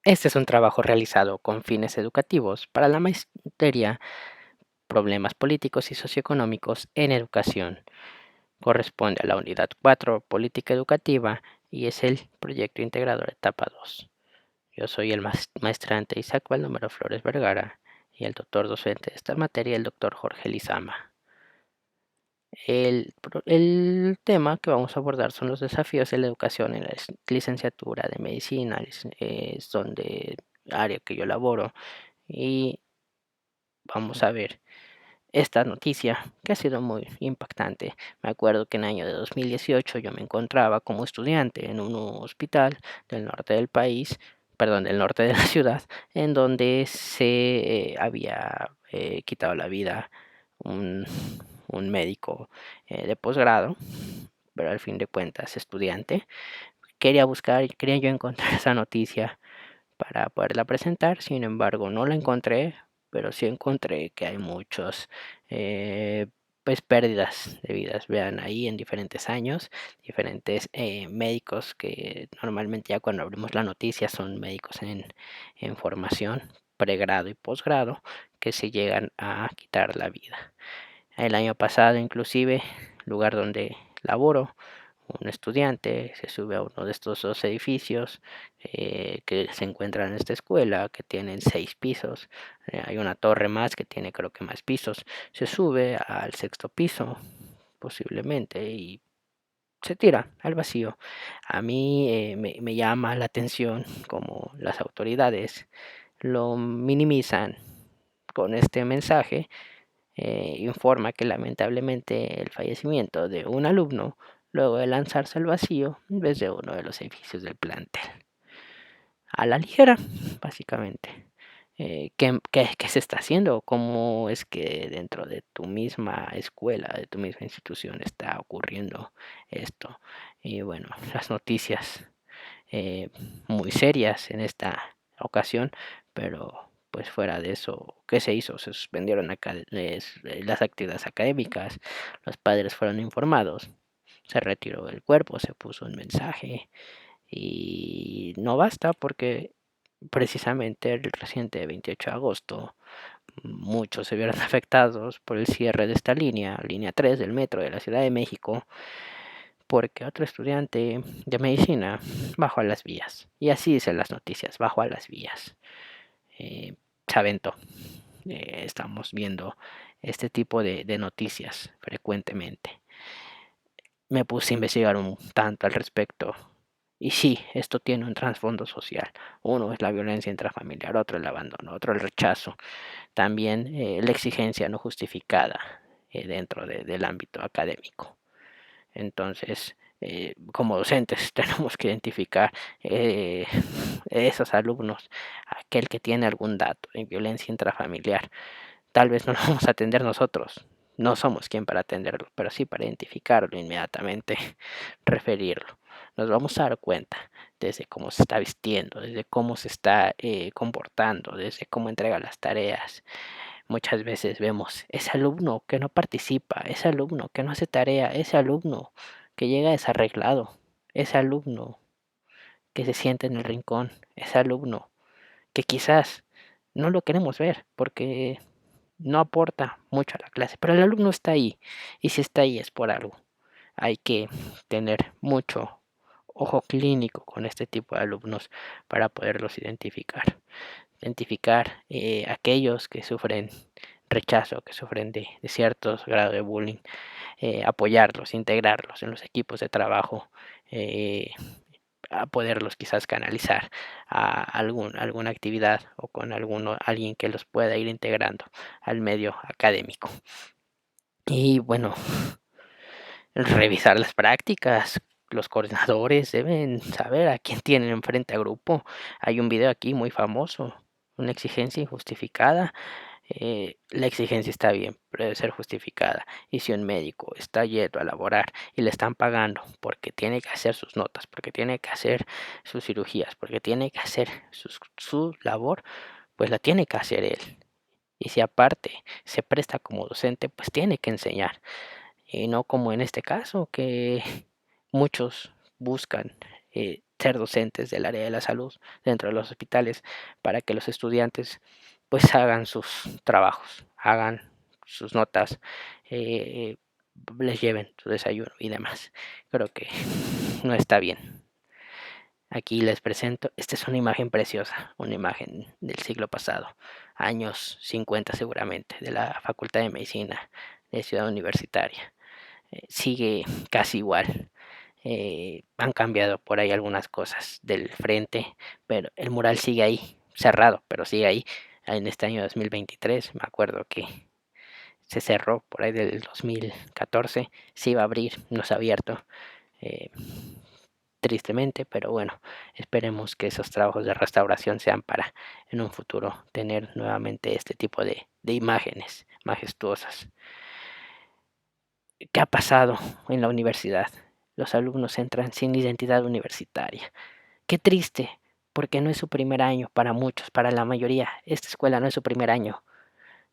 Este es un trabajo realizado con fines educativos para la materia Problemas políticos y socioeconómicos en educación. Corresponde a la unidad 4, Política Educativa, y es el proyecto integrador etapa 2. Yo soy el maestrante Isaac Baldomero Flores Vergara y el doctor docente de esta materia, el doctor Jorge Lizama. El tema que vamos a abordar son los desafíos de la educación en la licenciatura de medicina, es donde área que yo laboro, y vamos a ver esta noticia que ha sido muy impactante. Me acuerdo que en el año de 2018 yo me encontraba como estudiante en un hospital del norte del país, perdón, del norte de la ciudad, en donde se había quitado la vida un, un médico de posgrado, pero al fin de cuentas estudiante. Quería yo encontrar esa noticia para poderla presentar, sin embargo no la encontré, pero sí encontré que hay muchos pues pérdidas de vidas. Vean ahí en diferentes años, diferentes médicos que normalmente ya cuando abrimos la noticia son médicos en formación, pregrado y posgrado, que se llegan a quitar la vida. El año pasado inclusive, lugar donde laboro, un estudiante se sube a uno de estos dos edificios que se encuentran en esta escuela, que tienen 6 pisos. Hay una torre más que tiene creo que más pisos. Se sube al sexto piso, posiblemente, y se tira al vacío. A mí me llama la atención como las autoridades lo minimizan con este mensaje. Informa que lamentablemente el fallecimiento de un alumno luego de lanzarse al vacío desde uno de los edificios del plantel. A la ligera, básicamente. ¿Qué se está haciendo? ¿Cómo es que dentro de tu misma escuela, de tu misma institución está ocurriendo esto? Y bueno, las noticias eh, muy serias en esta ocasión, pero pues fuera de eso, ¿qué se hizo? Se suspendieron las actividades académicas, los padres fueron informados, se retiró el cuerpo, se puso un mensaje y no basta porque precisamente el reciente 28 de agosto muchos se vieron afectados por el cierre de esta línea 3 del metro de la Ciudad de México, porque otro estudiante de medicina bajó a las vías. Y así dicen las noticias, bajó a las vías. Se aventó. Estamos viendo este tipo de noticias frecuentemente. Me puse a investigar un tanto al respecto. Y sí, esto tiene un trasfondo social. Uno es la violencia intrafamiliar, otro el abandono, otro el rechazo. También la exigencia no justificada dentro del ámbito académico. Entonces, como docentes tenemos que identificar esos alumnos, aquel que tiene algún dato de violencia intrafamiliar. Tal vez no lo vamos a atender nosotros, no somos quien para atenderlo, pero sí para identificarlo inmediatamente, referirlo. Nos vamos a dar cuenta desde cómo se está vistiendo, desde cómo se está comportando, desde cómo entrega las tareas. Muchas veces vemos ese alumno que no participa, ese alumno que no hace tarea, ese alumno que llega desarreglado, ese alumno que se siente en el rincón, ese alumno que quizás no lo queremos ver porque no aporta mucho a la clase, pero el alumno está ahí y si está ahí es por algo. Hay que tener mucho ojo clínico con este tipo de alumnos para poderlos identificar aquellos que sufren rechazo, que sufren de ciertos grados de bullying, apoyarlos, integrarlos en los equipos de trabajo, a poderlos quizás canalizar a alguna actividad o con alguien que los pueda ir integrando al medio académico. Y bueno, revisar las prácticas. Los coordinadores deben saber a quién tienen enfrente a grupo. Hay un video aquí muy famoso, una exigencia injustificada. La exigencia está bien, pero debe ser justificada. Y si un médico está yendo a laborar y le están pagando porque tiene que hacer sus notas, porque tiene que hacer sus cirugías, porque tiene que hacer su labor, pues la tiene que hacer él. Y si aparte se presta como docente, pues tiene que enseñar. Y no como en este caso, que muchos buscan ser docentes del área de la salud dentro de los hospitales para que los estudiantes pues hagan sus trabajos, hagan sus notas, eh, les lleven su desayuno y demás. Creo que no está bien. Aquí les presento, esta es una imagen preciosa, una imagen del siglo pasado, años 50 seguramente, de la Facultad de Medicina de Ciudad Universitaria. Sigue casi igual. Han cambiado por ahí algunas cosas del frente, pero el mural sigue ahí, cerrado, pero sigue ahí. En este año 2023, me acuerdo que se cerró por ahí del 2014, se iba a abrir, no se ha abierto. Eh, Tristemente, pero bueno, esperemos que esos trabajos de restauración sean para en un futuro tener nuevamente este tipo de imágenes majestuosas. ¿Qué ha pasado en la universidad? Los alumnos entran sin identidad universitaria. Qué triste, porque no es su primer año para muchos, para la mayoría. Esta escuela no es su primer año.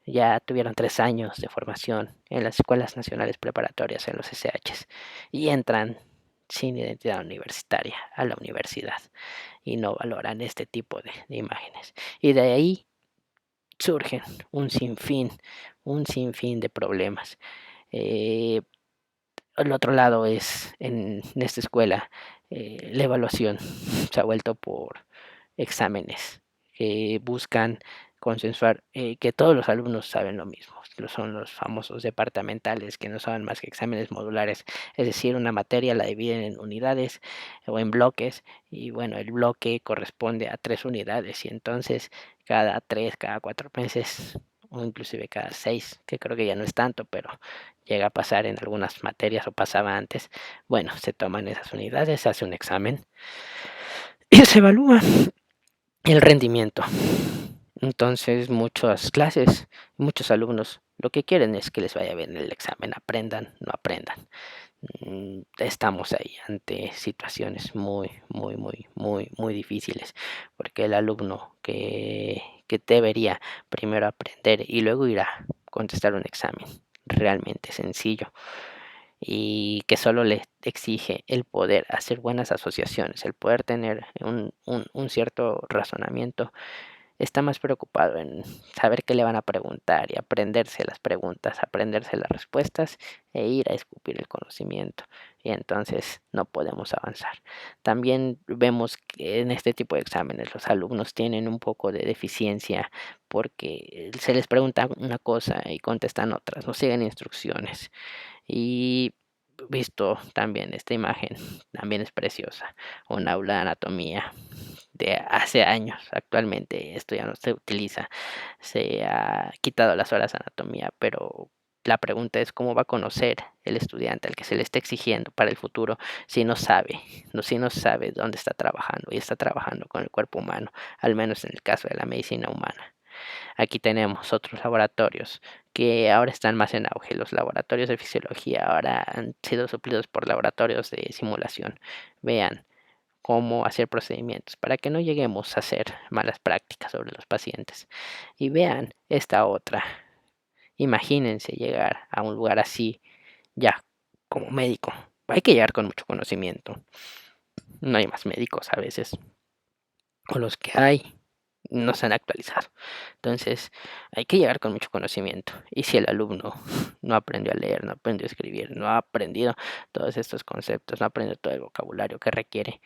Ya tuvieron 3 años de formación en las escuelas nacionales preparatorias, en los SHs, y entran sin identidad universitaria a la universidad y no valoran este tipo de imágenes. Y de ahí surgen un sinfín de problemas. Eh, el otro lado es, en esta escuela, la evaluación se ha vuelto por exámenes que buscan consensuar que todos los alumnos saben lo mismo. Son los famosos departamentales que no son más que exámenes modulares, es decir, una materia la dividen en unidades o en bloques y bueno, el bloque corresponde a 3 unidades y entonces cada 4 meses o inclusive cada 6, que creo que ya no es tanto, pero llega a pasar en algunas materias o pasaba antes, bueno, se toman esas unidades, se hace un examen y se evalúa el rendimiento. Entonces, muchas clases, muchos alumnos lo que quieren es que les vaya bien el examen, aprendan, no aprendan. Estamos ahí ante situaciones muy difíciles, porque el alumno que debería primero aprender y luego ir a contestar un examen realmente sencillo y que solo le exige el poder hacer buenas asociaciones, el poder tener un cierto razonamiento, está más preocupado en saber qué le van a preguntar y aprenderse las preguntas, aprenderse las respuestas e ir a escupir el conocimiento. Y entonces no podemos avanzar. También vemos que en este tipo de exámenes los alumnos tienen un poco de deficiencia porque se les pregunta una cosa y contestan otras, no siguen instrucciones. Y visto también esta imagen, también es preciosa, un aula de anatomía de hace años. Actualmente esto ya no se utiliza, se ha quitado las horas de anatomía, pero la pregunta es cómo va a conocer el estudiante al que se le está exigiendo para el futuro si no sabe, si no sabe dónde está trabajando y está trabajando con el cuerpo humano, al menos en el caso de la medicina humana. Aquí tenemos otros laboratorios que ahora están más en auge. Los laboratorios de fisiología ahora han sido suplidos por laboratorios de simulación. Vean cómo hacer procedimientos para que no lleguemos a hacer malas prácticas sobre los pacientes. Y vean esta otra. Imagínense llegar a un lugar así ya como médico. Hay que llegar con mucho conocimiento. No hay más médicos a veces. O los que hay no se han actualizado. Entonces, hay que llegar con mucho conocimiento. Y si el alumno no aprendió a leer, no aprendió a escribir, no ha aprendido todos estos conceptos, no aprendió todo el vocabulario que requiere,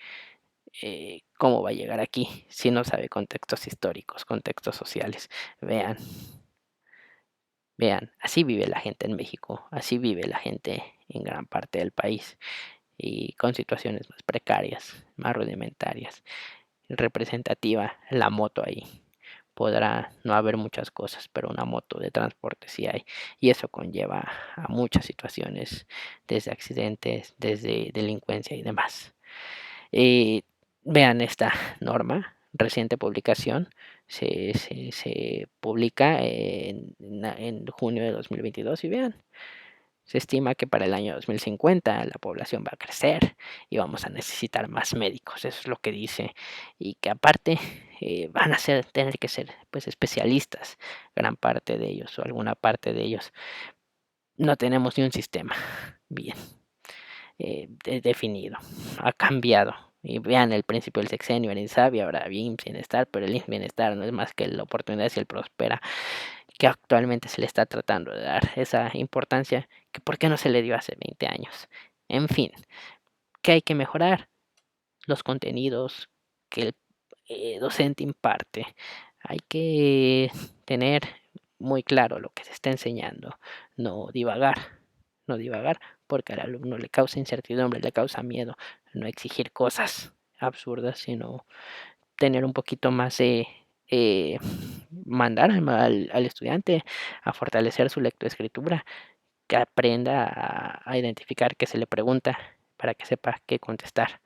¿cómo va a llegar aquí si no sabe contextos históricos, contextos sociales? Vean, vean, así vive la gente en México, así vive la gente en gran parte del país y con situaciones más precarias, más rudimentarias. Representativa la moto ahí. Podrá no haber muchas cosas, pero una moto de transporte sí hay. Y eso conlleva a muchas situaciones, desde accidentes, desde delincuencia y demás. Eh, Vean esta norma, reciente publicación, se publica en junio de 2022 y vean, se estima que para el año 2050 la población va a crecer y vamos a necesitar más médicos, eso es lo que dice, y que aparte van a tener que ser pues especialistas, gran parte de ellos o alguna parte de ellos. No tenemos ni un sistema bien definido, ha cambiado Y vean el principio del sexenio, el INSABI, ahora IMSS, Bienestar, pero el IMSS Bienestar no es más que la oportunidad si el Prospera, que actualmente se le está tratando de dar esa importancia que por qué no se le dio hace 20 años. En fin, ¿qué hay que mejorar? Los contenidos que el docente imparte. Hay que tener muy claro lo que se está enseñando, no divagar, no divagar, porque al alumno le causa incertidumbre, le causa miedo, no exigir cosas absurdas, sino tener un poquito más de mandar al estudiante a fortalecer su lectoescritura, que aprenda a identificar qué se le pregunta para que sepa qué contestar.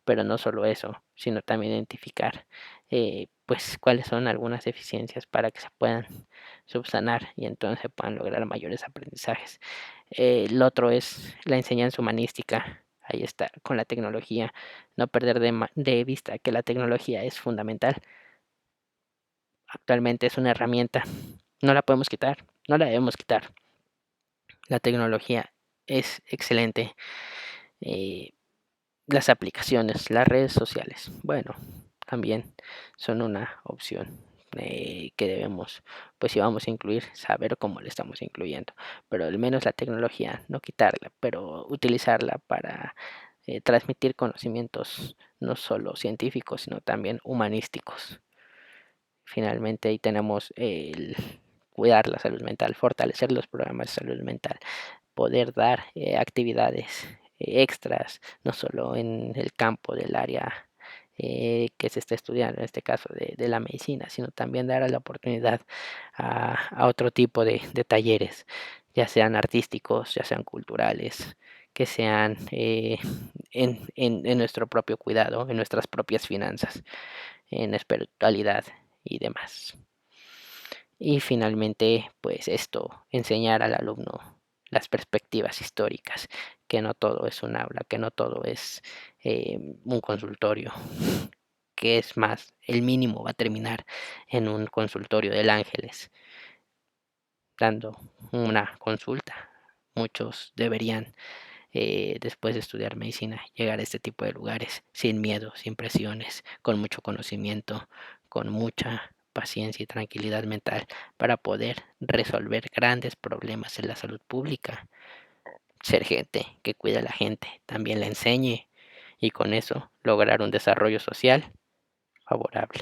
Pero no solo eso, sino también identificar pues cuáles son algunas deficiencias para que se puedan subsanar y entonces se puedan lograr mayores aprendizajes. El otro es la enseñanza humanística. Ahí está, con la tecnología, no perder de vista que la tecnología es fundamental. Actualmente es una herramienta, no la podemos quitar, no la debemos quitar. La tecnología es excelente. Eh, las aplicaciones, las redes sociales, bueno, también son una opción que debemos, pues si vamos a incluir, saber cómo le estamos incluyendo, pero al menos la tecnología, no quitarla, pero utilizarla para transmitir conocimientos no solo científicos, sino también humanísticos. Finalmente ahí tenemos el cuidar la salud mental, fortalecer los programas de salud mental, poder dar actividades extras, no solo en el campo del área que se está estudiando, en este caso de la medicina, sino también dar la oportunidad a otro tipo de talleres, ya sean artísticos, ya sean culturales, que sean en nuestro propio cuidado, en nuestras propias finanzas, en espiritualidad y demás. Y finalmente, pues esto, enseñar al alumno las perspectivas históricas, que no todo es un aula, que no todo es un consultorio, que es más, el mínimo va a terminar en un consultorio del Ángeles, dando una consulta. Muchos deberían, después de estudiar medicina, llegar a este tipo de lugares sin miedo, sin presiones, con mucho conocimiento, con mucha paciencia y tranquilidad mental para poder resolver grandes problemas en la salud pública. Ser gente que cuida a la gente, también la enseñe y con eso lograr un desarrollo social favorable.